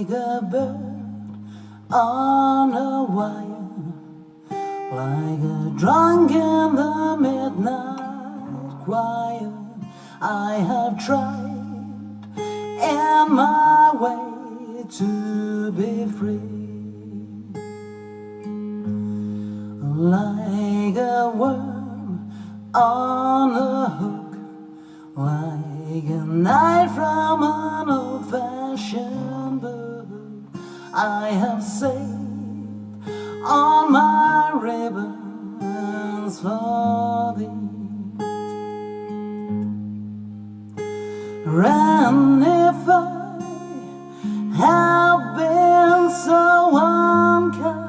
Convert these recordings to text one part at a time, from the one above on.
like a bird on a wire, like a drunk in the midnight choir. I have tried in my way to be free, like a worm on a hook, like a knife from an old-fashioned book. I have saved all my ribbons for thee. And if I have been so unkind,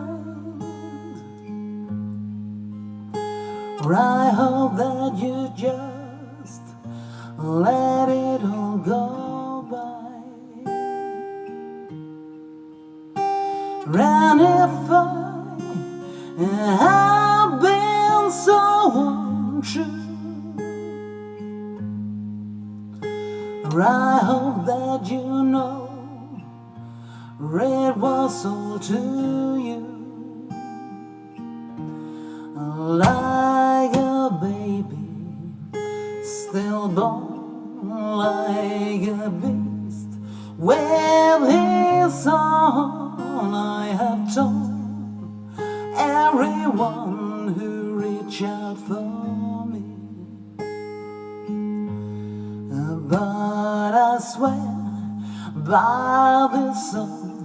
I hope that you just let it all go by. And if I have been so untrue, I hope that you know it was all to you. Like a baby stillborn, like a beast with his song. I have told everyone who reached out for me, but I swear by this song,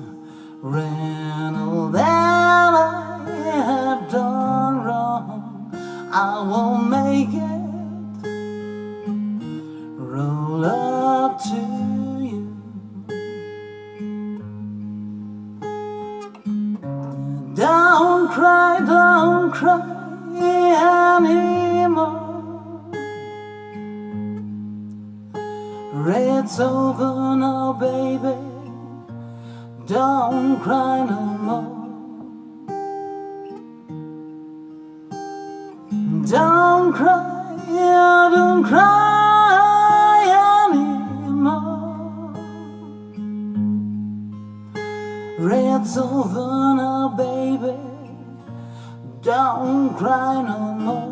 and all that I have done wrong, I will make it roll up to you. Don't cry anymore. It's over now, baby. Don't cry no more. Don't cry anymore. It's over now, baby. Don't cry no more.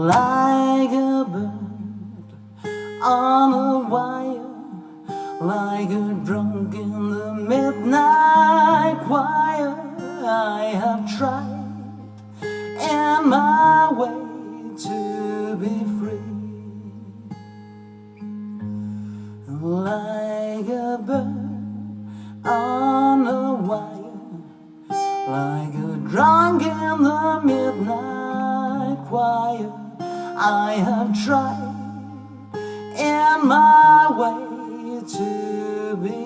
Like a bird on a wire, like a drunk in the midnight choir. I have tried in my way to be free, like a bird on a wire, like a drunk in the midnight choir. I have tried in my way to be